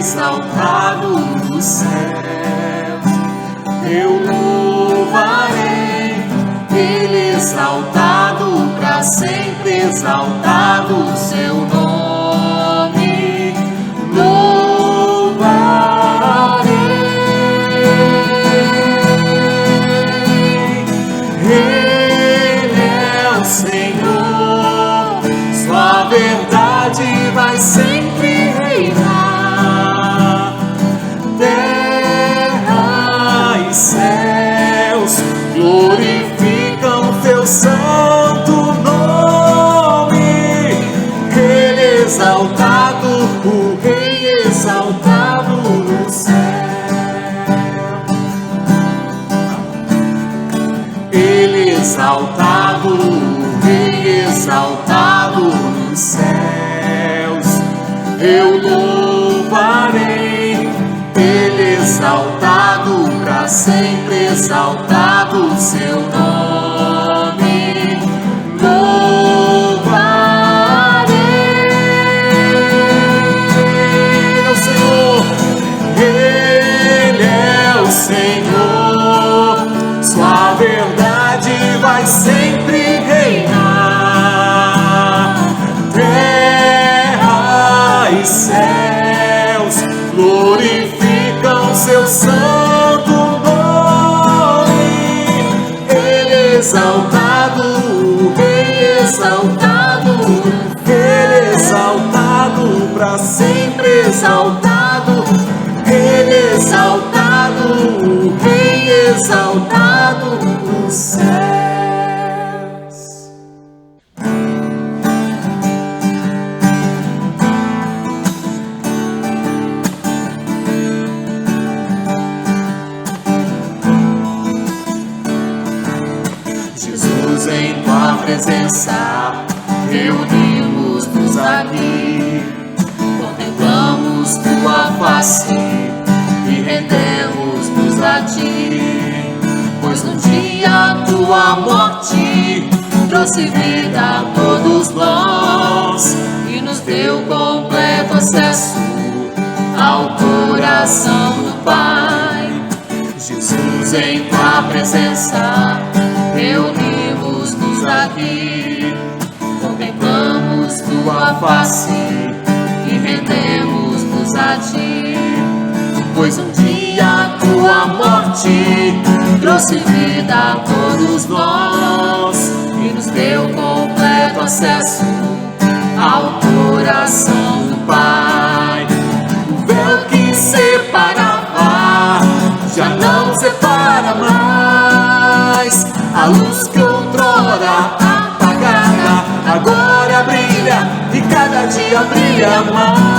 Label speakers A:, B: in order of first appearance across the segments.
A: exaltado no céu. Eu louvarei, Ele exaltado, para sempre exaltado o seu nome. Louvarei, Ele é o Senhor, sua verdade vai sempre reinar. Terra e céus glorificam teu santo nome. Ele exaltado, o Rei exaltado no céu. Ele exaltado, o Rei exaltado nos céus. Eu louvarei, Ele exaltado, para sempre exaltado o seu nome. Louvarei ao Senhor, Ele é o Senhor, sua verdade vai sempre reinar. Terra e céus glorificam seu santo nome. Ele exaltado, o Rei exaltado, Ele exaltado, para sempre exaltado. Ele exaltado, o Rei exaltado nos céus. Jesus, em tua presença, reunimos-nos aqui, contemplamos tua face e rendemos-nos a ti, pois no dia tua morte trouxe vida a todos nós e nos deu completo acesso ao coração do Pai. Jesus, em tua presença, reunimos-nos aqui, contemplamos tua face e rendemos-nos a ti, pois um dia tua morte trouxe vida a todos nós e nos deu completo acesso ao coração do Pai. O véu que separava já não separa mais, a luz que outrora apagada agora brilha e cada dia brilha mais.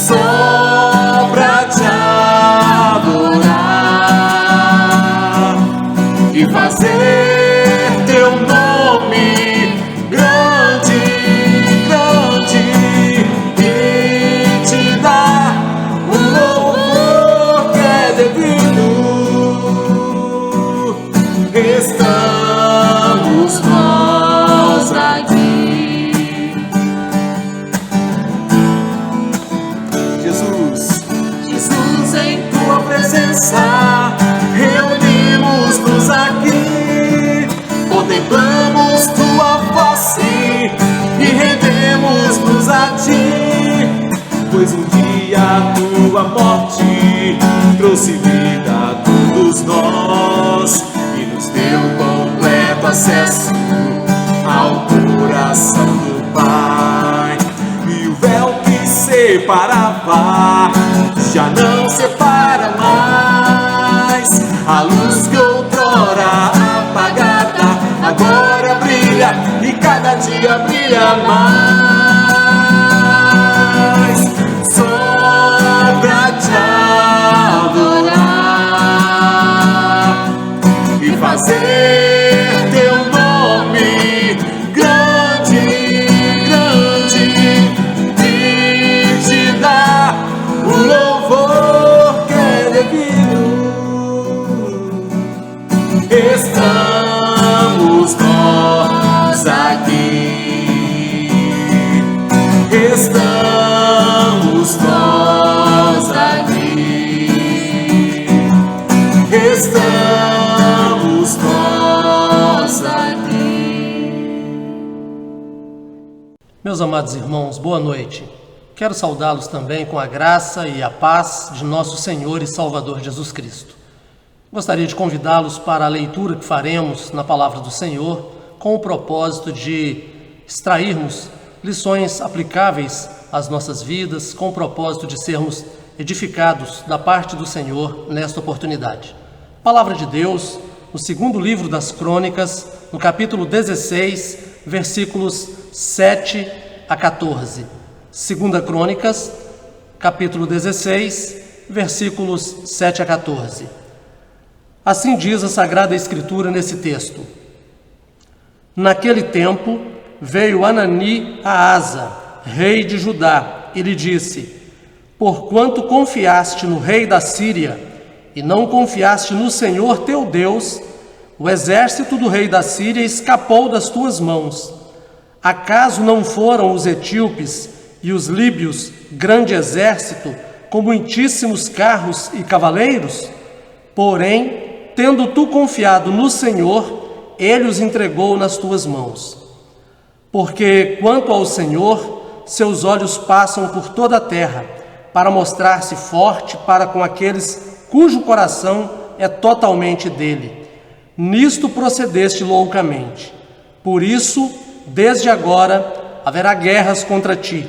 A: Sobra te adorar e fazer teu nome grande, grande, e te dar o louvor que é devido. Estamos nós aqui. Jesus, em tua presença, reunimos-nos aqui, contemplamos tua face e rendemos-nos a ti, pois um dia tua morte trouxe vida a todos nós e nos deu completo acesso ao coração do Pai. E o véu que separava já não separa mais, a luz que outrora apagada agora brilha e cada dia brilha mais. Sobra te adorar e fazer teu nome grande, grande, e te dar o louvor que é devido.
B: Meus amados irmãos, boa noite. Quero saudá-los também com a graça e a paz de nosso Senhor e Salvador Jesus Cristo. Gostaria de convidá-los para a leitura que faremos na Palavra do Senhor, com o propósito de extrairmos lições aplicáveis às nossas vidas, com o propósito de sermos edificados da parte do Senhor nesta oportunidade. Palavra de Deus, no segundo livro das Crônicas, no capítulo 16, versículos 7 a 14. Segunda Crônicas, capítulo 16, versículos 7 a 14. Assim diz a Sagrada Escritura nesse texto: Naquele tempo veio Anani a Asa, rei de Judá, e lhe disse: Porquanto confiaste no rei da Síria e não confiaste no Senhor teu Deus, o exército do rei da Síria escapou das tuas mãos. Acaso não foram os etíopes e os líbios grande exército, com muitíssimos carros e cavaleiros? Porém, tendo tu confiado no Senhor, ele os entregou nas tuas mãos. Porque, quanto ao Senhor, seus olhos passam por toda a terra, para mostrar-se forte para com aqueles cujo coração é totalmente dele. Nisto procedeste loucamente. Por isso, desde agora, haverá guerras contra ti.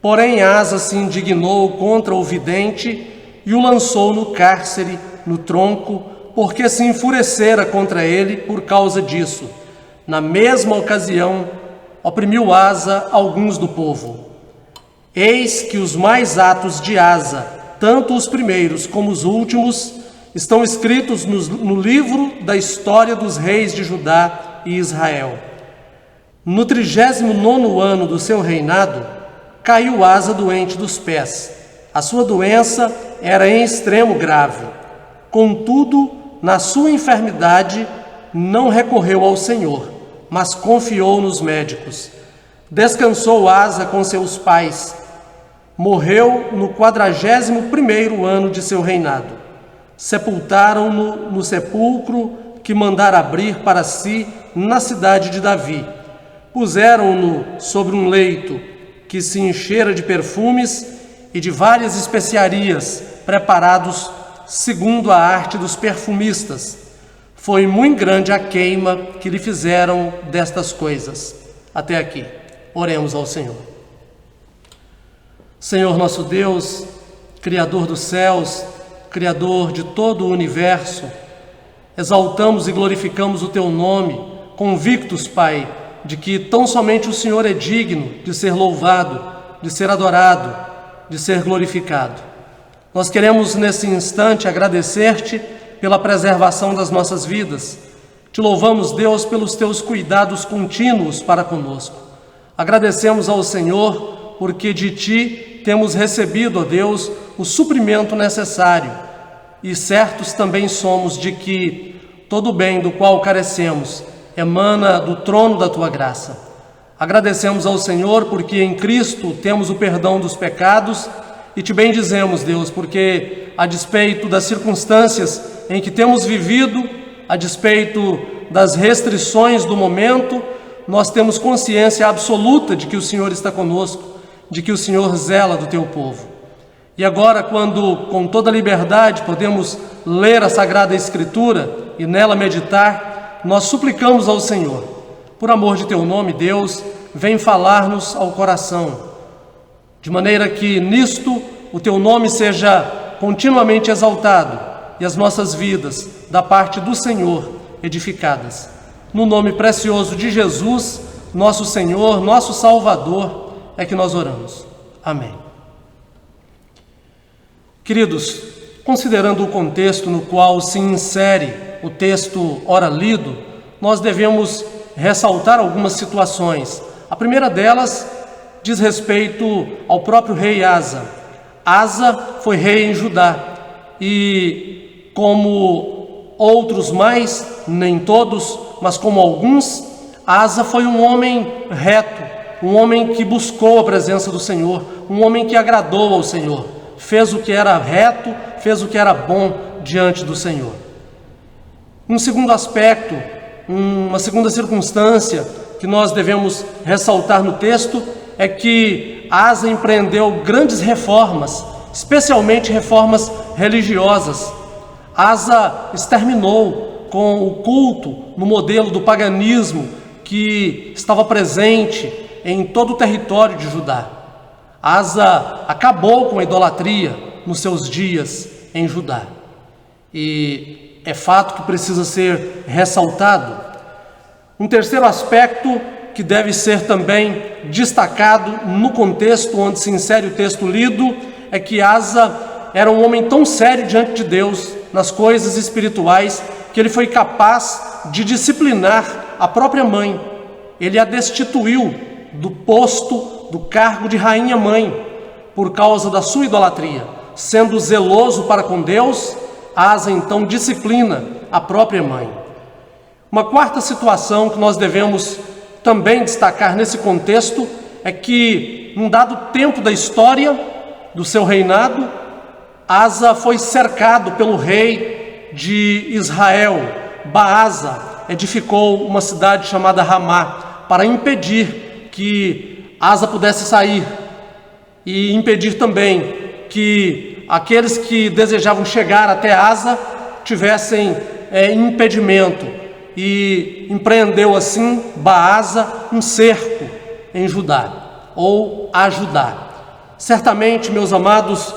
B: Porém, Asa se indignou contra o vidente e o lançou no cárcere, no tronco, porque se enfurecera contra ele por causa disso. Na mesma ocasião, oprimiu Asa alguns do povo. Eis que os mais atos de Asa, tanto os primeiros como os últimos, estão escritos no livro da história dos reis de Judá e Israel. No 39º ano do seu reinado, caiu Asa doente dos pés. A sua doença era em extremo grave. Contudo, na sua enfermidade, não recorreu ao Senhor, mas confiou nos médicos. Descansou Asa com seus pais. Morreu no 41º ano de seu reinado. Sepultaram-no no sepulcro que mandara abrir para si na cidade de Davi. Puseram-no sobre um leito que se enchera de perfumes e de várias especiarias preparados segundo a arte dos perfumistas. Foi muito grande a queima que lhe fizeram destas coisas. Até aqui. Oremos ao Senhor. Senhor nosso Deus, Criador dos céus, Criador de todo o universo, exaltamos e glorificamos o Teu nome, convictos, Pai, de que tão somente o Senhor é digno de ser louvado, de ser adorado, de ser glorificado. Nós queremos nesse instante agradecer-Te pela preservação das nossas vidas. Te louvamos, Deus, pelos Teus cuidados contínuos para conosco. Agradecemos ao Senhor porque de Ti temos recebido, ó Deus, o suprimento necessário, e certos também somos de que todo o bem do qual carecemos emana do trono da Tua graça. Agradecemos ao Senhor porque em Cristo temos o perdão dos pecados e Te bendizemos, Deus, porque a despeito das circunstâncias em que temos vivido, a despeito das restrições do momento, nós temos consciência absoluta de que o Senhor está conosco, de que o Senhor zela do Teu povo. E agora, quando com toda liberdade podemos ler a Sagrada Escritura e nela meditar, nós suplicamos ao Senhor, por amor de Teu nome, Deus, vem falar-nos ao coração, de maneira que nisto o Teu nome seja continuamente exaltado e as nossas vidas, da parte do Senhor, edificadas. No nome precioso de Jesus, nosso Senhor, nosso Salvador, é que nós oramos. Amém. Queridos, considerando o contexto no qual se insere o texto ora lido, nós devemos ressaltar algumas situações. A primeira delas diz respeito ao próprio rei Asa. Asa foi rei em Judá e, como outros mais, nem todos, mas como alguns, Asa foi um homem reto, um homem que buscou a presença do Senhor, um homem que agradou ao Senhor, fez o que era reto, fez o que era bom diante do Senhor. Um segundo aspecto, uma segunda circunstância que nós devemos ressaltar no texto é que Asa empreendeu grandes reformas, especialmente reformas religiosas. Asa exterminou com o culto no modelo do paganismo que estava presente em todo o território de Judá. Asa acabou com a idolatria nos seus dias em Judá. E é fato que precisa ser ressaltado. Um terceiro aspecto que deve ser também destacado no contexto onde se insere o texto lido é que Asa era um homem tão sério diante de Deus nas coisas espirituais que ele foi capaz de disciplinar a própria mãe. Ele a destituiu do posto, do cargo de rainha-mãe, por causa da sua idolatria. Sendo zeloso para com Deus, Asa então disciplina a própria mãe. Uma quarta situação que nós devemos também destacar nesse contexto é que, num dado tempo da história do seu reinado, Asa foi cercado pelo rei de Israel. Baasa edificou uma cidade chamada Ramá para impedir que Asa pudesse sair e impedir também que aqueles que desejavam chegar até Asa tivessem impedimento. E empreendeu assim Baasa um cerco em Judá, ou a Judá. Certamente, meus amados,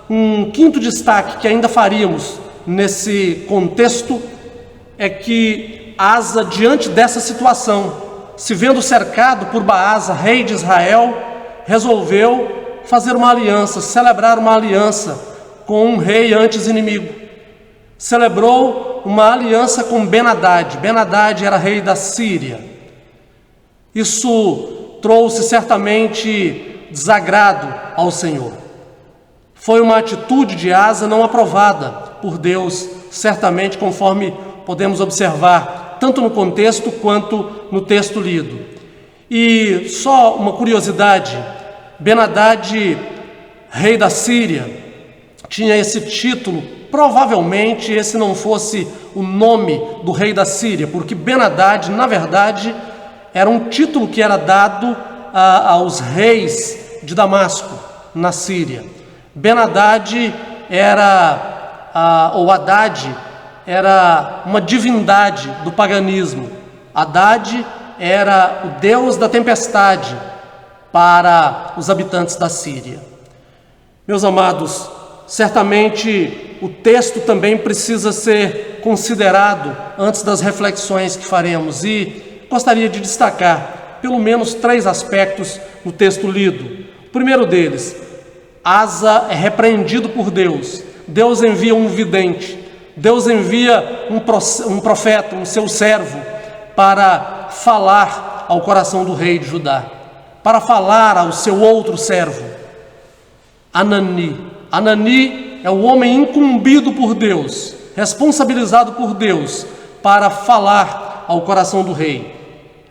B: um quinto destaque que ainda faríamos nesse contexto é que Asa, diante dessa situação, se vendo cercado por Baasa, rei de Israel, resolveu fazer uma aliança, celebrar uma aliança com um rei antes inimigo. Celebrou uma aliança com Ben-Hadad. Ben-Hadad era rei da Síria. Isso trouxe certamente desagrado ao Senhor. Foi uma atitude de Asa não aprovada por Deus, certamente, conforme podemos observar, tanto no contexto quanto no texto lido. E só uma curiosidade, Ben-Hadad, rei da Síria, tinha esse título. Provavelmente esse não fosse o nome do rei da Síria, porque Ben-Hadad, na verdade, era um título que era dado aos reis de Damasco, na Síria. Ben-Hadad ou Haddad, era uma divindade do paganismo. Haddad era o deus da tempestade para os habitantes da Síria. Meus amados, certamente o texto também precisa ser considerado antes das reflexões que faremos, e gostaria de destacar pelo menos 3 aspectos no texto lido. O primeiro deles, Asa é repreendido por Deus. Deus envia um vidente, Deus envia um profeta, um seu servo, para falar ao coração do rei de Judá, para falar ao seu outro servo, Anani. Anani é o homem incumbido por Deus, responsabilizado por Deus, para falar ao coração do rei.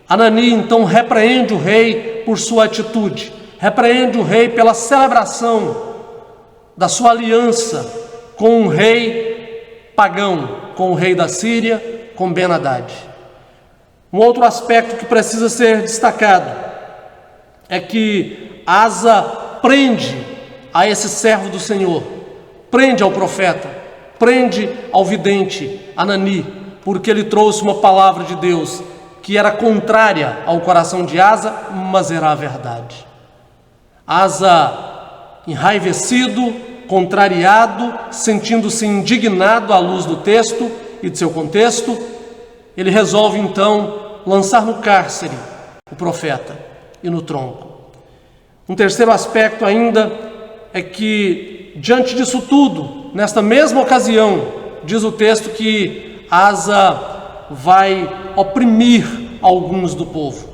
B: Anani então repreende o rei por sua atitude, repreende o rei pela celebração da sua aliança com um rei pagão, com o rei da Síria, com Ben-Hadad. Um outro aspecto que precisa ser destacado é que Asa prende a esse servo do Senhor, prende ao profeta, prende ao vidente Anani, porque ele trouxe uma palavra de Deus que era contrária ao coração de Asa, mas era a verdade. Asa, enraivecido, contrariado, sentindo-se indignado à luz do texto e de seu contexto, ele resolve então lançar no cárcere o profeta e no tronco. Um terceiro aspecto ainda é que, diante disso tudo, nesta mesma ocasião, diz o texto que Asa vai oprimir alguns do povo.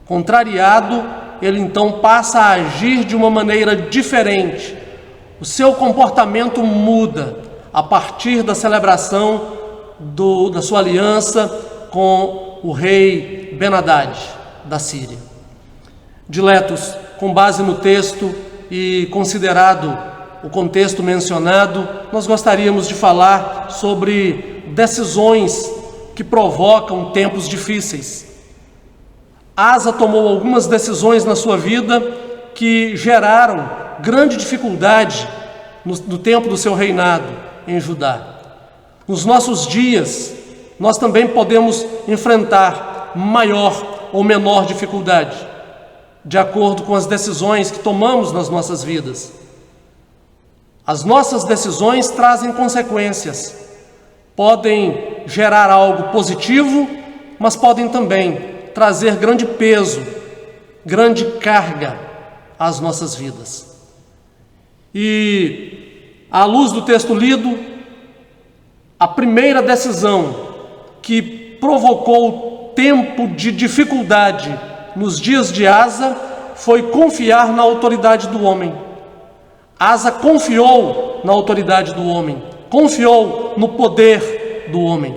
B: Contrariado, ele então passa a agir de uma maneira diferente. O seu comportamento muda a partir da celebração da sua aliança com o rei Ben-Hadad da Síria. Diletos, com base no texto e considerado o contexto mencionado, nós gostaríamos de falar sobre decisões que provocam tempos difíceis. Asa tomou algumas decisões na sua vida que geraram grande dificuldade no tempo do seu reinado em Judá. Nos nossos dias, nós também podemos enfrentar maior ou menor dificuldade, de acordo com as decisões que tomamos nas nossas vidas. As nossas decisões trazem consequências. Podem gerar algo positivo, mas podem também trazer grande peso, grande carga às nossas vidas. E, à luz do texto lido, a primeira decisão que provocou tempo de dificuldade nos dias de Asa foi confiar na autoridade do homem. Asa confiou na autoridade do homem, confiou no poder do homem.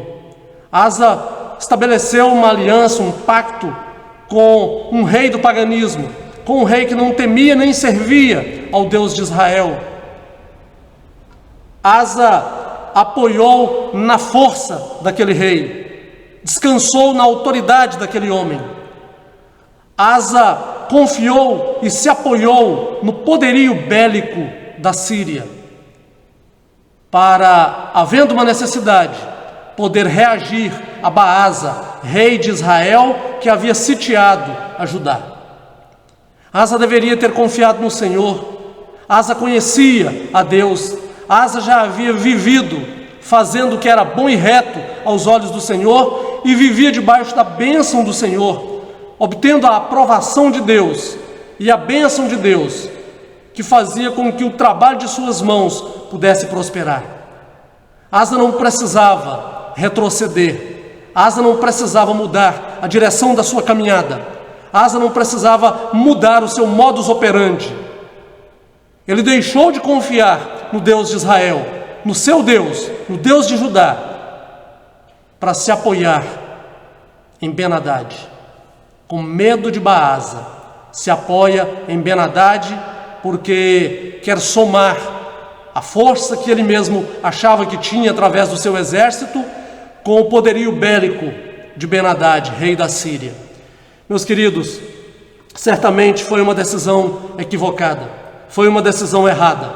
B: Asa estabeleceu uma aliança, um pacto com um rei do paganismo, com um rei que não temia nem servia ao Deus de Israel. Asa apoiou na força daquele rei, descansou na autoridade daquele homem. Asa confiou e se apoiou no poderio bélico da Síria, para, havendo uma necessidade, poder reagir a Baasa, rei de Israel, que havia sitiado a Judá. Asa deveria ter confiado no Senhor. Asa conhecia a Deus. Asa já havia vivido fazendo o que era bom e reto aos olhos do Senhor e vivia debaixo da bênção do Senhor, obtendo a aprovação de Deus e a bênção de Deus, que fazia com que o trabalho de suas mãos pudesse prosperar. Asa não precisava retroceder. Asa não precisava mudar a direção da sua caminhada. Asa não precisava mudar o seu modus operandi. Ele deixou de confiar no Deus de Israel, no seu Deus, no Deus de Judá, para se apoiar em Ben-Hadad. Com medo de Baasa, se apoia em Ben-Hadad porque quer somar a força que ele mesmo achava que tinha através do seu exército com o poderio bélico de Ben-Hadad, rei da Síria. Meus queridos, certamente foi uma decisão equivocada, foi uma decisão errada.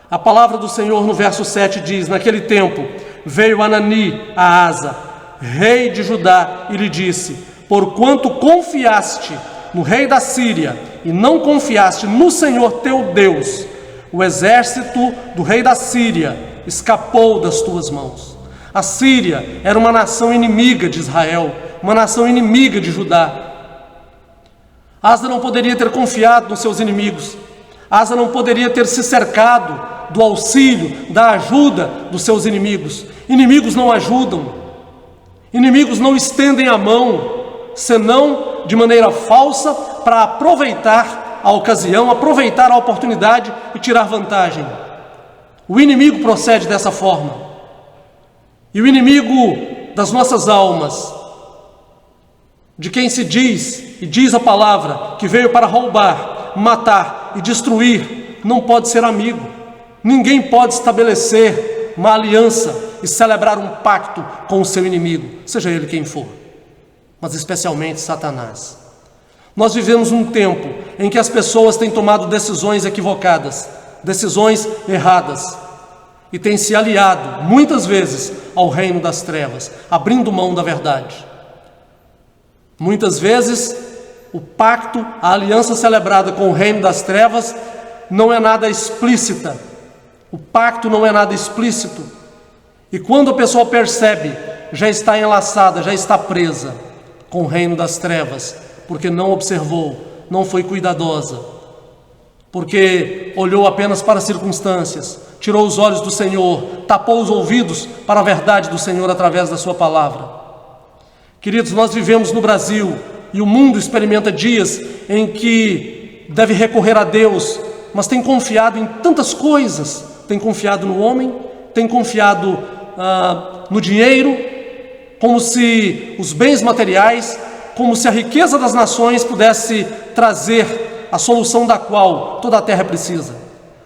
B: A palavra do Senhor no verso 7 diz: naquele tempo veio Anani a Asa, rei de Judá, e lhe disse: porquanto confiaste no rei da Síria e não confiaste no Senhor teu Deus, o exército do rei da Síria escapou das tuas mãos. A Síria era uma nação inimiga de Israel, uma nação inimiga de Judá. Asa não poderia ter confiado nos seus inimigos. Asa não poderia ter se cercado do auxílio, da ajuda dos seus inimigos. Inimigos não ajudam. Inimigos não estendem a mão, senão de maneira falsa, para aproveitar a ocasião, aproveitar a oportunidade e tirar vantagem. O inimigo procede dessa forma. E o inimigo das nossas almas, de quem se diz, e diz a palavra, que veio para roubar, matar e destruir, não pode ser amigo. Ninguém pode estabelecer uma aliança e celebrar um pacto com o seu inimigo, seja ele quem for, mas especialmente Satanás. Nós vivemos um tempo em que as pessoas têm tomado decisões equivocadas, decisões erradas, e têm se aliado, muitas vezes, ao reino das trevas, abrindo mão da verdade. Muitas vezes, o pacto, a aliança celebrada com o reino das trevas, não é nada explícita. O pacto não é nada explícito. E quando a pessoa percebe, já está enlaçada, já está presa com o reino das trevas, porque não observou, não foi cuidadosa, porque olhou apenas para as circunstâncias, tirou os olhos do Senhor, tapou os ouvidos para a verdade do Senhor através da sua palavra. Queridos, nós vivemos no Brasil e o mundo experimenta dias em que deve recorrer a Deus, mas tem confiado em tantas coisas, tem confiado no homem, tem confiado no dinheiro, como se os bens materiais, como se a riqueza das nações pudesse trazer a solução da qual toda a terra precisa.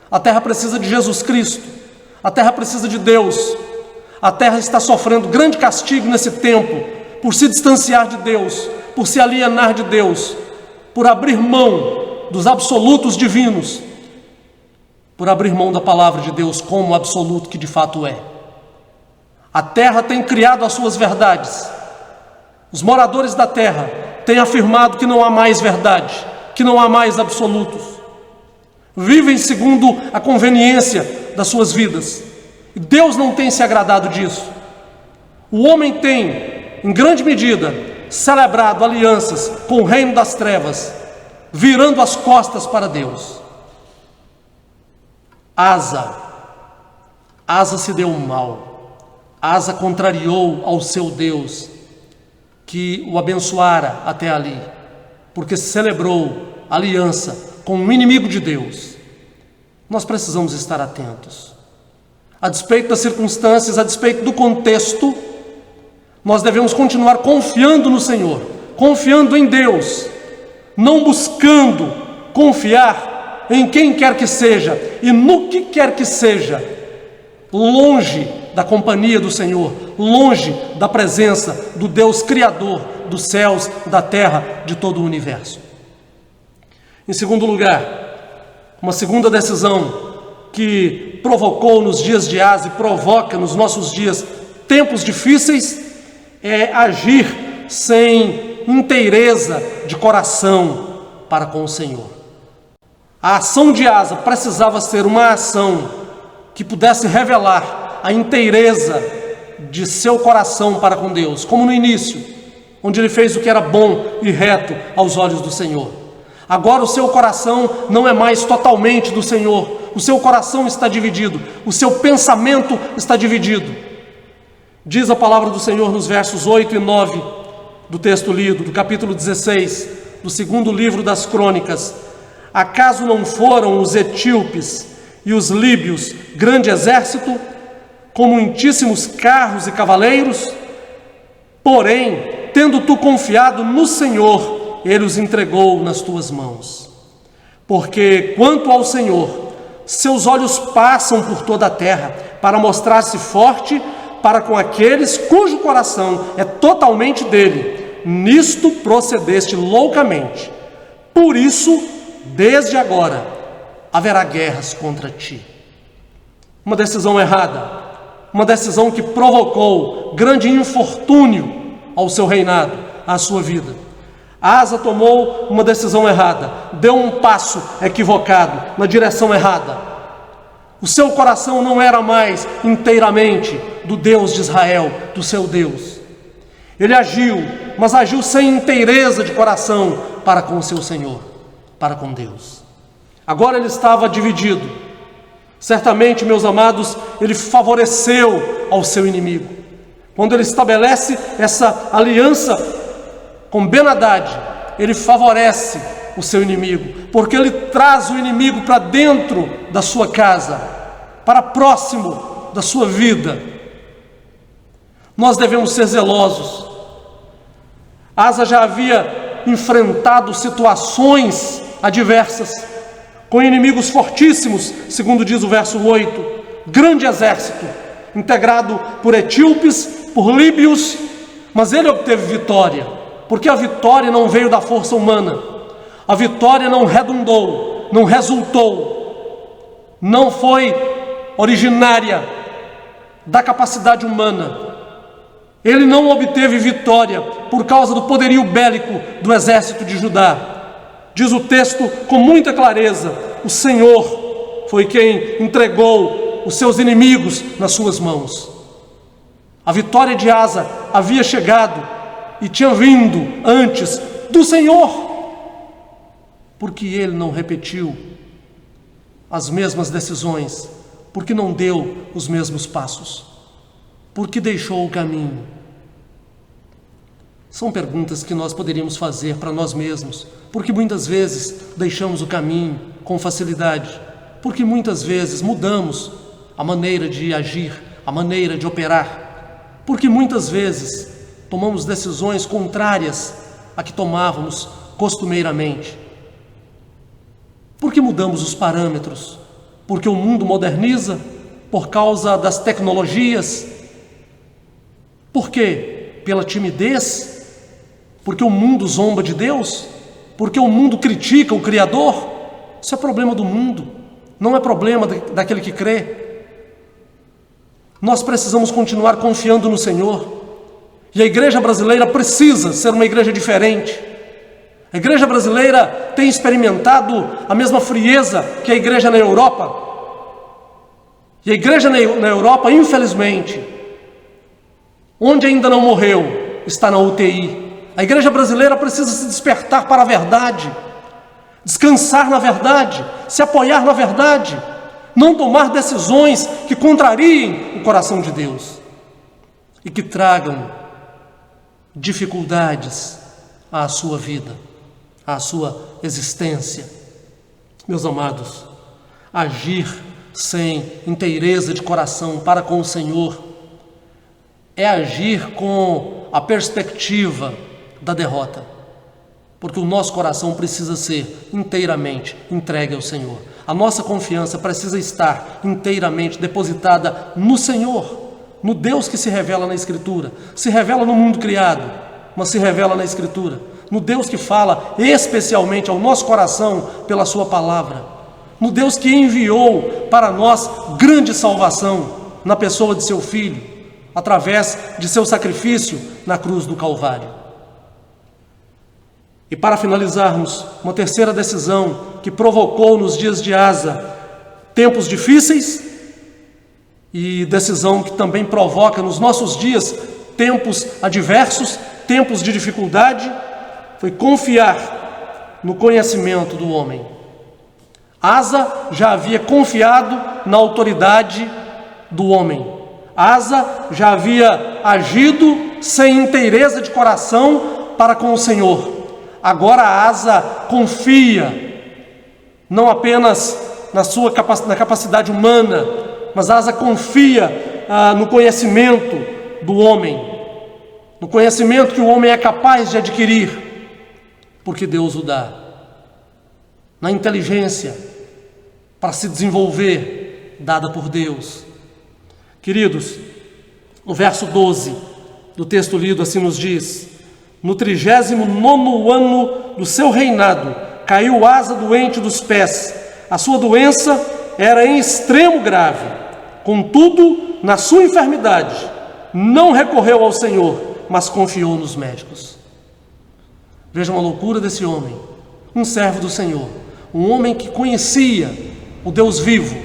B: A terra precisa de Jesus Cristo, a terra precisa de Deus. A terra está sofrendo grande castigo nesse tempo, por se distanciar de Deus, por se alienar de Deus, por abrir mão dos absolutos divinos, por abrir mão da palavra de Deus como absoluto que de fato é. A terra tem criado as suas verdades. Os moradores da terra têm afirmado que não há mais verdade, que não há mais absolutos. Vivem segundo a conveniência das suas vidas. E Deus não tem se agradado disso. O homem tem, em grande medida, celebrado alianças com o reino das trevas, virando as costas para Deus. Asa se deu mal. Asa contrariou ao seu Deus, que o abençoara até ali, porque celebrou aliança com o inimigo de Deus. Nós precisamos estar atentos. A despeito das circunstâncias, a despeito do contexto, nós devemos continuar confiando no Senhor, confiando em Deus, não buscando confiar em quem quer que seja e no que quer que seja, longe da companhia do Senhor, longe da presença do Deus Criador dos céus, da terra, de todo o universo. Em segundo lugar, uma segunda decisão que provocou nos dias de Asa e provoca nos nossos dias tempos difíceis é agir sem inteireza de coração para com o Senhor. A ação de Asa precisava ser uma ação que pudesse revelar a inteireza de seu coração para com Deus, como no início, onde ele fez o que era bom e reto aos olhos do Senhor. Agora o seu coração não é mais totalmente do Senhor, o seu coração está dividido, o seu pensamento está dividido. Diz a palavra do Senhor nos versos 8 e 9 do texto lido, do capítulo 16, do segundo livro das Crônicas: acaso não foram os etíopes e os líbios grande exército, com muitíssimos carros e cavaleiros? Porém, tendo tu confiado no Senhor, Ele os entregou nas tuas mãos. Porque quanto ao Senhor, seus olhos passam por toda a terra, para mostrar-se forte para com aqueles cujo coração é totalmente dele. Nisto procedeste loucamente. Por isso, desde agora, haverá guerras contra ti. Uma decisão errada, uma decisão que provocou grande infortúnio ao seu reinado, à sua vida. Asa tomou uma decisão errada, deu um passo equivocado na direção errada. O seu coração não era mais inteiramente do Deus de Israel, do seu Deus. Ele agiu, mas agiu sem inteireza de coração para com o seu Senhor, para com Deus. Agora ele estava dividido. Certamente, meus amados, ele favoreceu ao seu inimigo. Quando ele estabelece essa aliança com Ben-Hadad, ele favorece o seu inimigo, porque ele traz o inimigo para dentro da sua casa, para próximo da sua vida. Nós devemos ser zelosos. Asa já havia enfrentado situações adversas, com inimigos fortíssimos, segundo diz o verso 8, grande exército, integrado por etíopes, por líbios, mas ele obteve vitória, porque a vitória não veio da força humana, a vitória não redundou, não resultou, não foi originária da capacidade humana. Ele não obteve vitória por causa do poderio bélico do exército de Judá. Diz o texto com muita clareza: o Senhor foi quem entregou os seus inimigos nas suas mãos. A vitória de Asa havia chegado e tinha vindo antes do Senhor, porque ele não repetiu as mesmas decisões, porque não deu os mesmos passos, porque deixou o caminho. São perguntas que nós poderíamos fazer para nós mesmos, porque muitas vezes deixamos o caminho com facilidade, porque muitas vezes mudamos a maneira de agir, a maneira de operar, porque muitas vezes tomamos decisões contrárias a que tomávamos costumeiramente. Porque mudamos os parâmetros, porque o mundo moderniza por causa das tecnologias. Por quê? Pela timidez? Porque o mundo zomba de Deus? Porque o mundo critica o Criador? Isso é problema do mundo, não é problema daquele que crê. Nós precisamos continuar confiando no Senhor. E a igreja brasileira precisa ser uma igreja diferente. A igreja brasileira tem experimentado a mesma frieza que a igreja na Europa. E a igreja na Europa, infelizmente, onde ainda não morreu, está na UTI. A igreja brasileira precisa se despertar para a verdade, descansar na verdade, se apoiar na verdade, não tomar decisões que contrariem o coração de Deus e que tragam dificuldades à sua vida, à sua existência. Meus amados, agir sem inteireza de coração para com o Senhor é agir com a perspectiva da derrota, porque o nosso coração precisa ser inteiramente entregue ao Senhor. A nossa confiança precisa estar inteiramente depositada no Senhor, no Deus que se revela na Escritura, se revela no mundo criado, mas se revela na Escritura, no Deus que fala especialmente ao nosso coração pela sua palavra, no Deus que enviou para nós grande salvação na pessoa de seu Filho, através de seu sacrifício na cruz do Calvário. E para finalizarmos, uma terceira decisão que provocou nos dias de Asa tempos difíceis, e decisão que também provoca nos nossos dias tempos adversos, tempos de dificuldade, foi confiar no conhecimento do homem. Asa já havia confiado na autoridade do homem. Asa já havia agido sem inteireza de coração para com o Senhor. Agora Asa confia não apenas na capacidade humana, mas Asa confia no conhecimento do homem, no conhecimento que o homem é capaz de adquirir, porque Deus o dá, na inteligência para se desenvolver, dada por Deus. Queridos, o verso 12 do texto lido assim nos diz: no 39º ano do seu reinado, caiu Asa doente dos pés. A sua doença era em extremo grave. Contudo, na sua enfermidade, não recorreu ao Senhor, mas confiou nos médicos. Veja uma loucura desse homem, um servo do Senhor, um homem que conhecia o Deus vivo,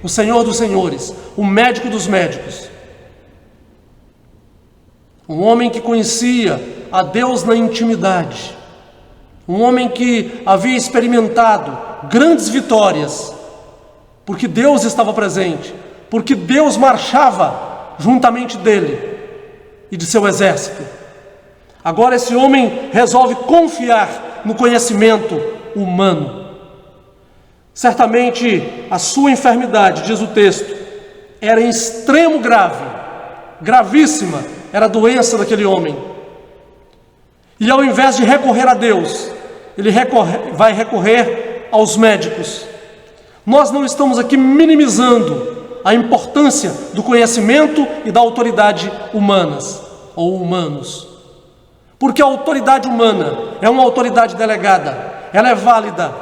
B: o Senhor dos senhores, o médico dos médicos. Um homem que conhecia a Deus na intimidade, um homem que havia experimentado grandes vitórias, porque Deus estava presente, porque Deus marchava juntamente dele e de seu exército. Agora esse homem resolve confiar no conhecimento humano. Certamente a sua enfermidade, diz o texto, era em extremo grave, gravíssima era a doença daquele homem. E ao invés de recorrer a Deus, ele vai recorrer aos médicos. Nós não estamos aqui minimizando a importância do conhecimento e da autoridade humanas ou humanos, porque a autoridade humana é uma autoridade delegada, ela é válida,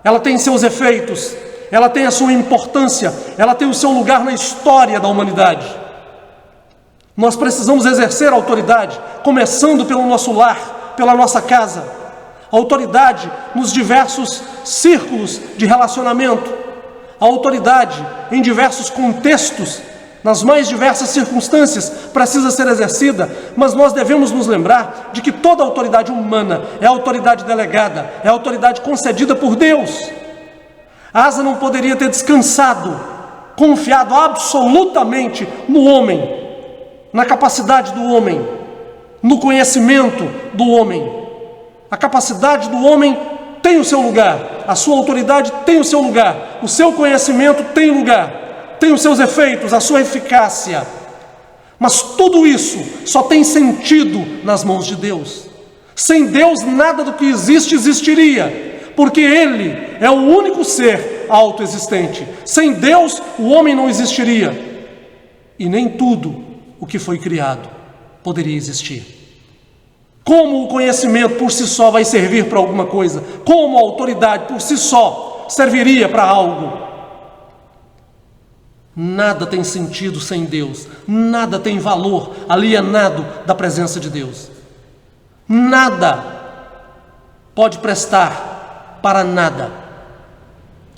B: ela tem seus efeitos, ela tem a sua importância, ela tem o seu lugar na história da humanidade. Nós precisamos exercer a autoridade, começando pelo nosso lar, pela nossa casa. A autoridade nos diversos círculos de relacionamento. A autoridade em diversos contextos, nas mais diversas circunstâncias, precisa ser exercida, mas nós devemos nos lembrar de que toda autoridade humana é autoridade delegada, é autoridade concedida por Deus. Asa não poderia ter descansado, confiado absolutamente no homem, na capacidade do homem, no conhecimento do homem. A capacidade do homem tem o seu lugar, a sua autoridade tem o seu lugar, o seu conhecimento tem lugar, tem os seus efeitos, a sua eficácia. Mas tudo isso só tem sentido nas mãos de Deus. Sem Deus nada do que existe existiria, porque Ele é o único ser autoexistente. Sem Deus o homem não existiria, e nem tudo o que foi criado poderia existir. Como o conhecimento por si só vai servir para alguma coisa? Como a autoridade por si só serviria para algo? Nada tem sentido sem Deus. Nada tem valor alienado da presença de Deus. Nada pode prestar para nada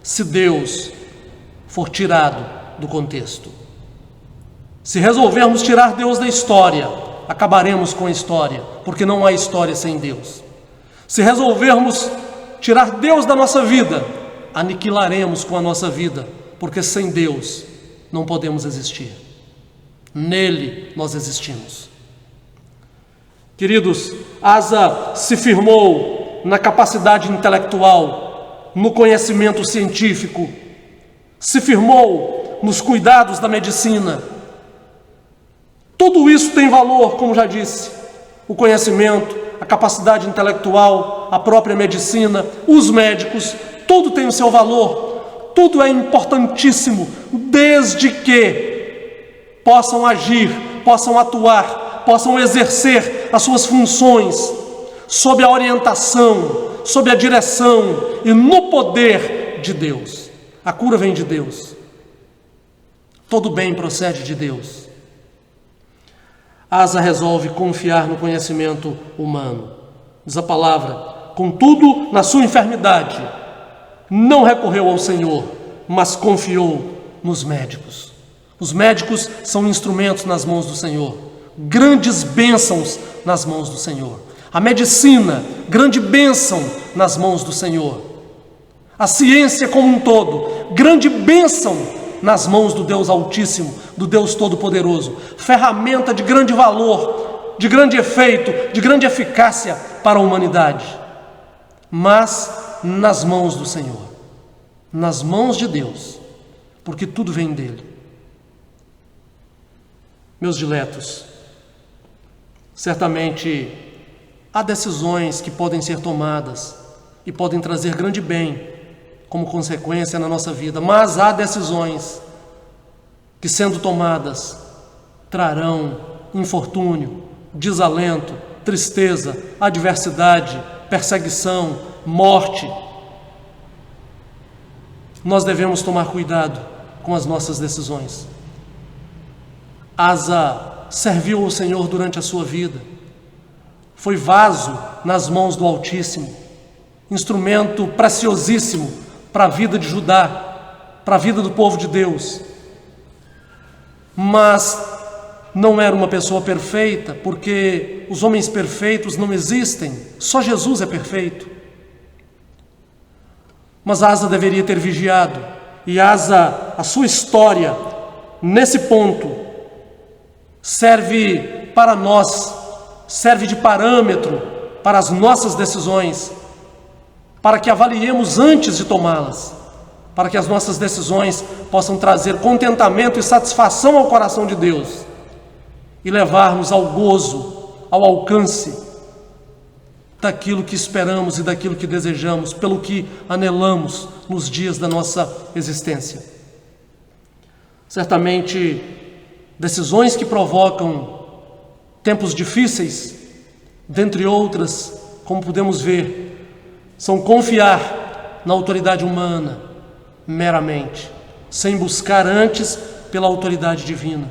B: se Deus for tirado do contexto. Se resolvermos tirar Deus da história, acabaremos com a história, porque não há história sem Deus. Se resolvermos tirar Deus da nossa vida, aniquilaremos com a nossa vida, porque sem Deus não podemos existir. Nele nós existimos. Queridos, Asa se firmou na capacidade intelectual, no conhecimento científico, se firmou nos cuidados da medicina. Tudo isso tem valor, como já disse. O conhecimento, a capacidade intelectual, a própria medicina, os médicos, tudo tem o seu valor. Tudo é importantíssimo, desde que possam agir, possam atuar, possam exercer as suas funções sob a orientação, sob a direção e no poder de Deus. A cura vem de Deus. Todo bem procede de Deus. Asa resolve confiar no conhecimento humano. Diz a palavra: contudo, na sua enfermidade, não recorreu ao Senhor, mas confiou nos médicos. Os médicos são instrumentos nas mãos do Senhor, grandes bênçãos nas mãos do Senhor. A medicina, grande bênção nas mãos do Senhor. A ciência como um todo, grande bênção nas mãos do Deus Altíssimo, do Deus Todo-Poderoso. Ferramenta de grande valor, de grande efeito, de grande eficácia para a humanidade. Mas nas mãos do Senhor, nas mãos de Deus, porque tudo vem dele. Meus diletos, certamente há decisões que podem ser tomadas e podem trazer grande bem como consequência na nossa vida, mas há decisões que, sendo tomadas, trarão infortúnio, desalento, tristeza, adversidade, perseguição, morte. Nós devemos tomar cuidado com as nossas decisões. Asa serviu ao Senhor durante a sua vida, foi vaso nas mãos do Altíssimo, instrumento preciosíssimo para a vida de Judá, para a vida do povo de Deus. Mas não era uma pessoa perfeita, porque os homens perfeitos não existem, só Jesus é perfeito. Mas Asa deveria ter vigiado, e Asa, a sua história, nesse ponto, serve para nós, serve de parâmetro para as nossas decisões, para que avaliemos antes de tomá-las, para que as nossas decisões possam trazer contentamento e satisfação ao coração de Deus e levar-nos ao gozo, ao alcance daquilo que esperamos e daquilo que desejamos, pelo que anelamos nos dias da nossa existência. Certamente, decisões que provocam tempos difíceis, dentre outras, como podemos ver, são confiar na autoridade humana meramente, sem buscar antes pela autoridade divina.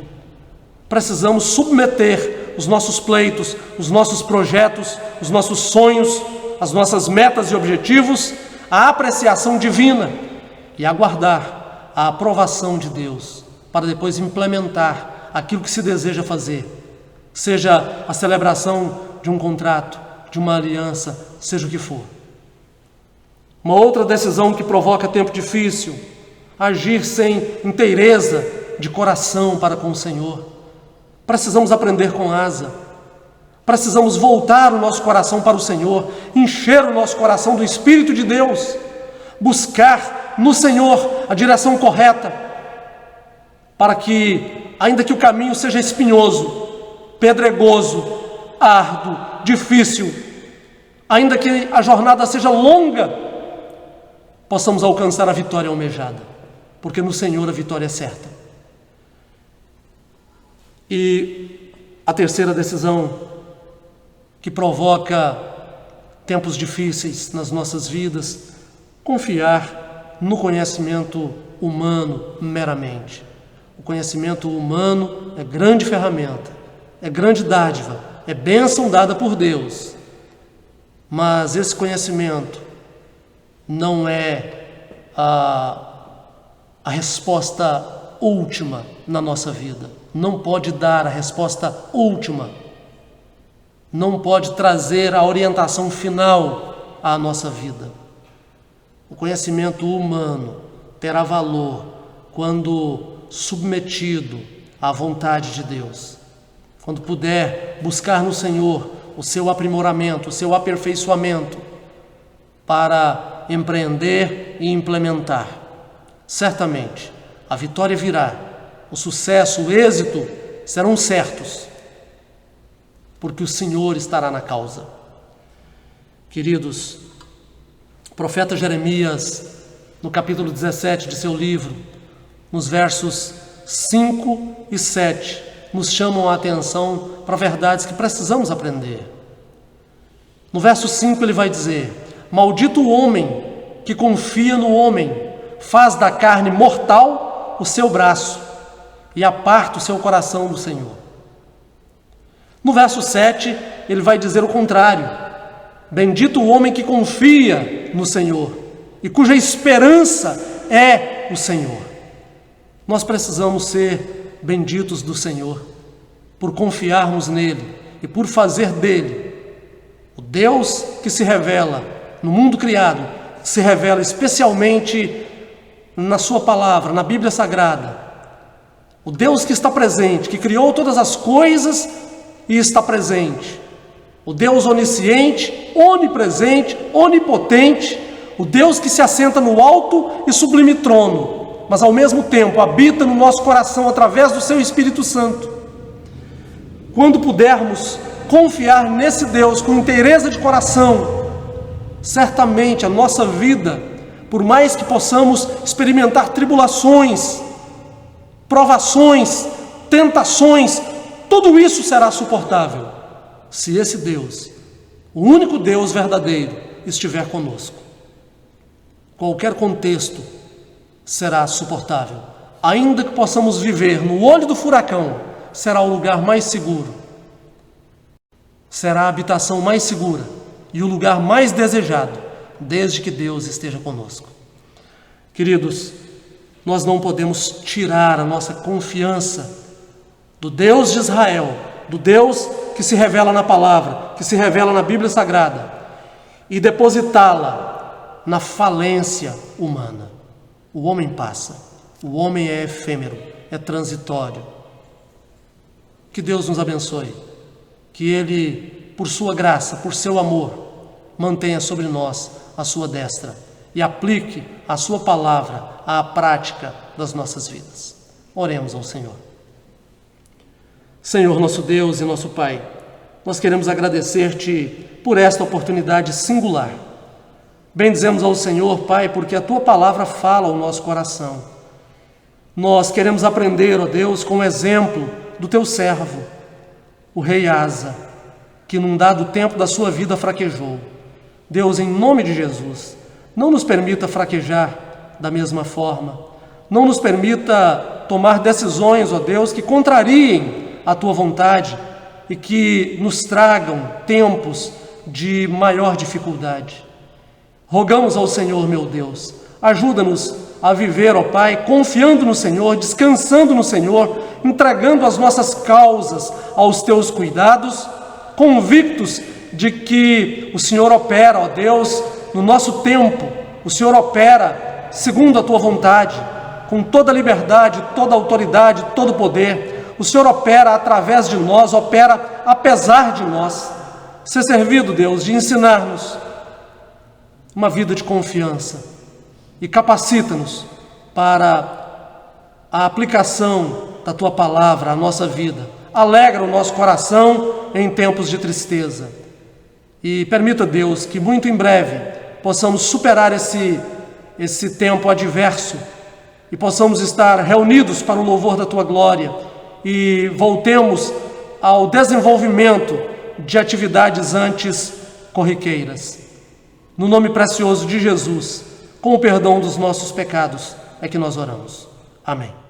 B: Precisamos submeter os nossos pleitos, os nossos projetos, os nossos sonhos, as nossas metas e objetivos à apreciação divina e aguardar a aprovação de Deus, para depois implementar aquilo que se deseja fazer, seja a celebração de um contrato, de uma aliança, seja o que for. Uma outra decisão que provoca tempo difícil: agir sem inteireza de coração para com o Senhor. Precisamos aprender com Asa. Precisamos voltar o nosso coração para o Senhor, encher o nosso coração do Espírito de Deus, buscar no Senhor a direção correta, para que, ainda que o caminho seja espinhoso, pedregoso, árduo, difícil, ainda que a jornada seja longa, possamos alcançar a vitória almejada, porque no Senhor a vitória é certa. E a terceira decisão que provoca tempos difíceis nas nossas vidas, confiar no conhecimento humano meramente. O conhecimento humano é grande ferramenta, é grande dádiva, é bênção dada por Deus. Mas esse conhecimento não é a resposta última na nossa vida. Não pode dar a resposta última. Não pode trazer a orientação final à nossa vida. O conhecimento humano terá valor quando submetido à vontade de Deus. Quando puder buscar no Senhor o seu aprimoramento, o seu aperfeiçoamento para empreender e implementar. Certamente, a vitória virá, o sucesso, o êxito serão certos, porque o Senhor estará na causa. Queridos, o profeta Jeremias, no capítulo 17 de seu livro, nos versos 5 e 7, nos chamam a atenção para verdades que precisamos aprender. No verso 5 ele vai dizer: maldito o homem que confia no homem, faz da carne mortal o seu braço e aparta o seu coração do Senhor. No verso 7 ele vai dizer o contrário: bendito o homem que confia no Senhor e cuja esperança é o Senhor. Nós precisamos ser benditos do Senhor, por confiarmos nele e por fazer dele o Deus que se revela no mundo criado, que se revela especialmente na sua palavra, na Bíblia Sagrada. O Deus que está presente, que criou todas as coisas e está presente. O Deus onisciente, onipresente, onipotente, o Deus que se assenta no alto e sublime trono, mas ao mesmo tempo habita no nosso coração através do seu Espírito Santo. Quando pudermos confiar nesse Deus com inteireza de coração, certamente a nossa vida, por mais que possamos experimentar tribulações, provações, tentações, tudo isso será suportável, se esse Deus, o único Deus verdadeiro, estiver conosco. Qualquer contexto será suportável. Ainda que possamos viver no olho do furacão, será o lugar mais seguro. Será a habitação mais segura e o lugar mais desejado, desde que Deus esteja conosco. Queridos, nós não podemos tirar a nossa confiança do Deus de Israel, do Deus que se revela na palavra, que se revela na Bíblia Sagrada, e depositá-la na falência humana. O homem passa, o homem é efêmero, é transitório. Que Deus nos abençoe, que Ele, por sua graça, por seu amor, mantenha sobre nós a sua destra e aplique a sua palavra à prática das nossas vidas. Oremos ao Senhor. Senhor, nosso Deus e nosso Pai, nós queremos agradecer-te por esta oportunidade singular. Bendizemos ao Senhor, Pai, porque a Tua palavra fala ao nosso coração. Nós queremos aprender, ó Deus, com o exemplo do Teu servo, o rei Asa, que num dado tempo da sua vida fraquejou. Deus, em nome de Jesus, não nos permita fraquejar da mesma forma. Não nos permita tomar decisões, ó Deus, que contrariem a Tua vontade e que nos tragam tempos de maior dificuldade. Rogamos ao Senhor, meu Deus, ajuda-nos a viver, ó Pai, confiando no Senhor, descansando no Senhor, entregando as nossas causas aos Teus cuidados, convictos de que o Senhor opera, ó Deus, no nosso tempo, o Senhor opera segundo a Tua vontade, com toda liberdade, toda autoridade, todo poder. O Senhor opera através de nós, opera apesar de nós. Ser servido, Deus, de ensinar-nos uma vida de confiança e capacita-nos para a aplicação da Tua palavra à nossa vida. Alegra o nosso coração em tempos de tristeza e permita, Deus, que muito em breve possamos superar esse tempo adverso e possamos estar reunidos para o louvor da Tua glória e voltemos ao desenvolvimento de atividades antes corriqueiras. No nome precioso de Jesus, com o perdão dos nossos pecados, é que nós oramos. Amém.